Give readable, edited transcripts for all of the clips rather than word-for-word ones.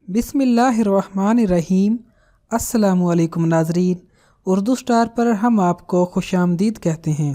बिस्मिल्लाहिर्रहमानिर्रहीम। अस्सलामुअलैकुम नाज़रीन, उर्दू स्टार पर हम आपको खुशामदीद कहते हैं।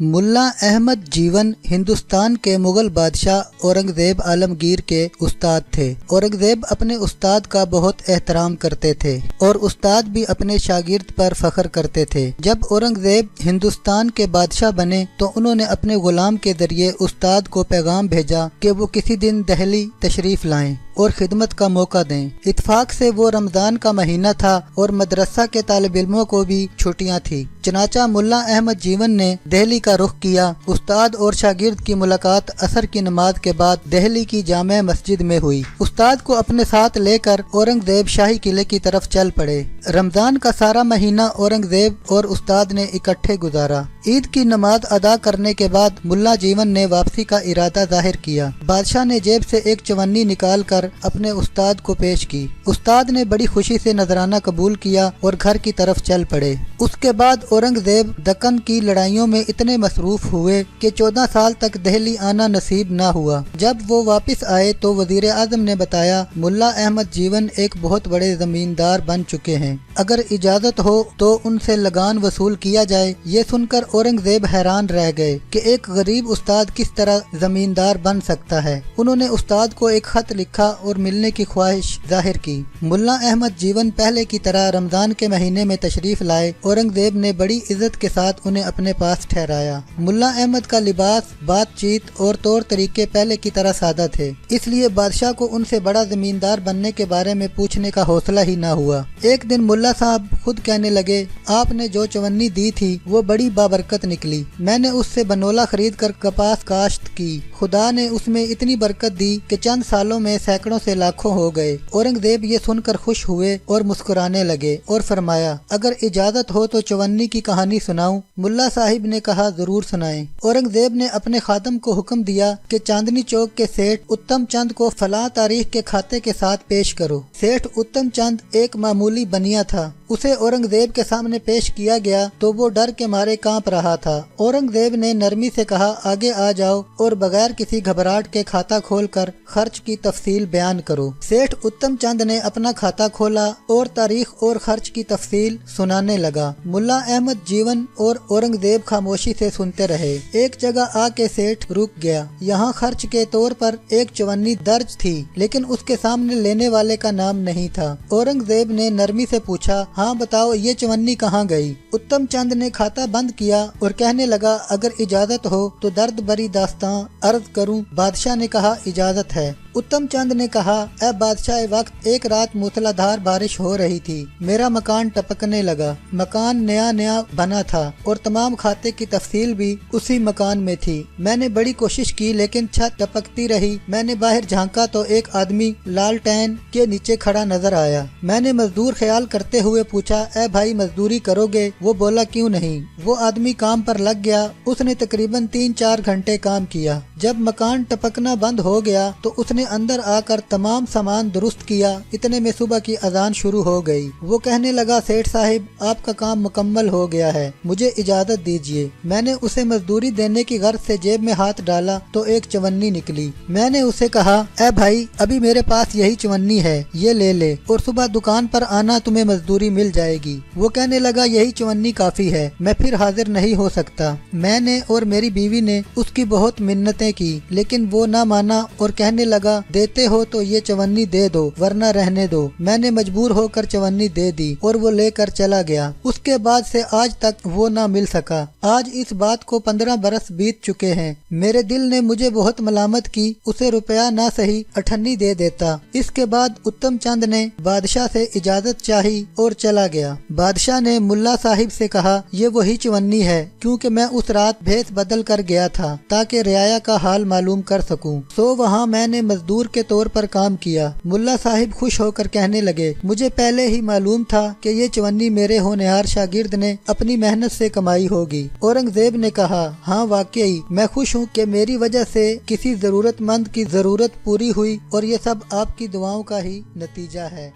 मुल्ला अहमद जीवन हिंदुस्तान के मुगल बादशाह औरंगजेब आलमगीर के उस्ताद थे। औरंगजेब अपने उस्ताद का बहुत एहतराम करते थे और उस्ताद भी अपने शागिर्द पर फख्र करते थे। जब औरंगजेब हिंदुस्तान के बादशाह बने तो उन्होंने अपने गुलाम के जरिए उस्ताद को पैगाम भेजा कि वो किसी दिन दिल्ली तशरीफ लाएं और खिदमत का मौका दें। इत्तेफाक से वो रमज़ान का महीना था और मदरसा के तालिब इल्मों को भी छुट्टियां थी। चनाचा मुल्ला अहमद जीवन ने दिल्ली का रुख किया। उस्ताद और शागिर्द की मुलाकात असर की नमाज के बाद दिल्ली की जामे मस्जिद में हुई। उस्ताद को अपने साथ लेकर औरंगजेब शाही किले की तरफ चल पड़े। रमज़ान का सारा महीना औरंगजेब और उस्ताद ने इकट्ठे गुजारा। ईद की नमाज अदा करने के बाद मुल्ला जीवन ने वापसी का इरादा जाहिर किया। बादशाह ने जेब से एक चवन्नी निकाल कर अपने उस्ताद को पेश की। उस्ताद ने बड़ी खुशी से नजराना कबूल किया और घर की तरफ चल पड़े। उसके बाद औरंगजेब दक्कन की लड़ाइयों में इतने मसरूफ हुए कि 14 साल तक दिल्ली आना नसीब न हुआ। जब वो वापस आए तो वजीर आजम ने बताया, मुल्ला अहमद जीवन एक बहुत बड़े जमींदार बन चुके हैं, अगर इजाजत हो तो उनसे लगान वसूल किया जाए। ये सुनकर औरंगजेब हैरान रह गए कि एक गरीब उस्ताद किस तरह जमींदार बन सकता है। उन्होंने उस्ताद को एक खत लिखा और मिलने की ख्वाहिश जाहिर की। मुल्ला अहमद जीवन पहले की तरह रमजान के महीने में तशरीफ लाए। औरंगजेब ने बड़ी इज्जत के साथ उन्हें अपने पास ठहराया। मुल्ला अहमद का लिबास, बातचीत और तौर तरीके पहले की तरह सादा थे, इसलिए बादशाह को उनसे बड़ा जमींदार बनने के बारे में पूछने का हौसला ही न हुआ। एक दिन मुल्ला साहब खुद कहने लगे, आपने जो चवन्नी दी थी वो बड़ी बाबरकत निकली। मैंने उससे बनोला खरीद कर कपास काश्त की। खुदा ने उसमें इतनी बरकत दी कि चंद सालों में सैकड़ों से लाखों हो गए। औरंगजेब ये सुनकर खुश हुए और मुस्कुराने लगे और फरमाया, अगर इजाजत हो तो चवन्नी की कहानी सुनाऊं? मुल्ला साहिब ने कहा, जरूर सुनाएं। औरंगजेब ने अपने खादम को हुक्म दिया कि चांदनी चौक के सेठ उत्तम चंद को फलां तारीख के खाते के साथ पेश करो। सेठ उत्तम चंद एक मामूली बनिया था। उसे औरंगजेब के सामने पेश किया गया तो वो डर के मारे कांप रहा था। औरंगजेब ने नरमी से कहा, आगे आ जाओ और बगैर किसी घबराहट के खाता खोलकर खर्च की तफसील बयान करो। सेठ उत्तम चंद ने अपना खाता खोला और तारीख और खर्च की तफसील सुनाने लगा। मुल्ला अहमद जीवन और औरंगजेब खामोशी से सुनते रहे। एक जगह आके सेठ रुक गया। यहाँ खर्च के तौर पर एक चवन्नी दर्ज थी, लेकिन उसके सामने लेने वाले का नाम नहीं था। औरंगजेब ने नरमी से पूछा, हाँ बताओ, ये चवन्नी कहाँ गई? उत्तम चंद ने खाता बंद किया और कहने लगा, अगर इजाजत हो तो दर्द भरी दास्तां अर्ज करूं? बादशाह ने कहा, इजाजत है। उत्तम चंद ने कहा, ए बादशाह वक्त, एक रात मूसलाधार बारिश हो रही थी। मेरा मकान टपकने लगा। मकान नया नया बना था और तमाम खाते की तफसील भी उसी मकान में थी। मैंने बड़ी कोशिश की लेकिन छत टपकती रही। मैंने बाहर झांका तो एक आदमी लालटेन के नीचे खड़ा नजर आया। मैंने मजदूर ख्याल करते हुए पूछा, ए भाई मजदूरी करोगे? वो बोला, क्यों नहीं। वो आदमी काम पर लग गया। उसने तकरीबन 3-4 घंटे काम किया। जब मकान टपकना बंद हो गया तो उसने अंदर आकर तमाम सामान दुरुस्त किया। इतने में सुबह की अजान शुरू हो गई। वो कहने लगा, सेठ साहिब, आपका काम मुकम्मल हो गया है, मुझे इजाजत दीजिए। मैंने उसे मजदूरी देने की गर्ज से जेब में हाथ डाला तो एक चवन्नी निकली। मैंने उसे कहा, ए भाई, अभी मेरे पास यही चवन्नी है, ये ले ले और सुबह दुकान पर आना, तुम्हें मजदूरी मिल जाएगी। वो कहने लगा, यही चवन्नी काफी है, मैं फिर हाजिर नहीं हो सकता। मैंने और मेरी बीवी ने उसकी बहुत मिन्नतें की, लेकिन वो ना माना और कहने लगा, देते हो तो ये चवन्नी दे दो वरना रहने दो। मैंने मजबूर होकर चवन्नी दे दी और वो लेकर चला गया। उसके बाद से आज तक वो ना मिल सका। आज इस बात को 15 बरस बीत चुके हैं। मेरे दिल ने मुझे बहुत मलामत की। उसे रुपया ना सही अठन्नी दे देता। इसके बाद उत्तम चंद ने बादशाह से इजाजत चाही और चला गया। बादशाह ने मुल्ला साहिब से कहा, ये वही चवन्नी है, क्योंकि मैं उस रात भेस बदल कर गया था ताकि रियाया का हाल मालूम कर सकूं। सो वहाँ मैंने मजदूर के तौर पर काम किया। मुल्ला साहिब खुश होकर कहने लगे, मुझे पहले ही मालूम था कि ये चवन्नी मेरे होनहार शागिर्द ने अपनी मेहनत से कमाई होगी। औरंगजेब ने कहा, हाँ वाकई मैं खुश हूँ कि मेरी वजह से किसी जरूरतमंद की जरूरत पूरी हुई और ये सब आपकी दुआओं का ही नतीजा है।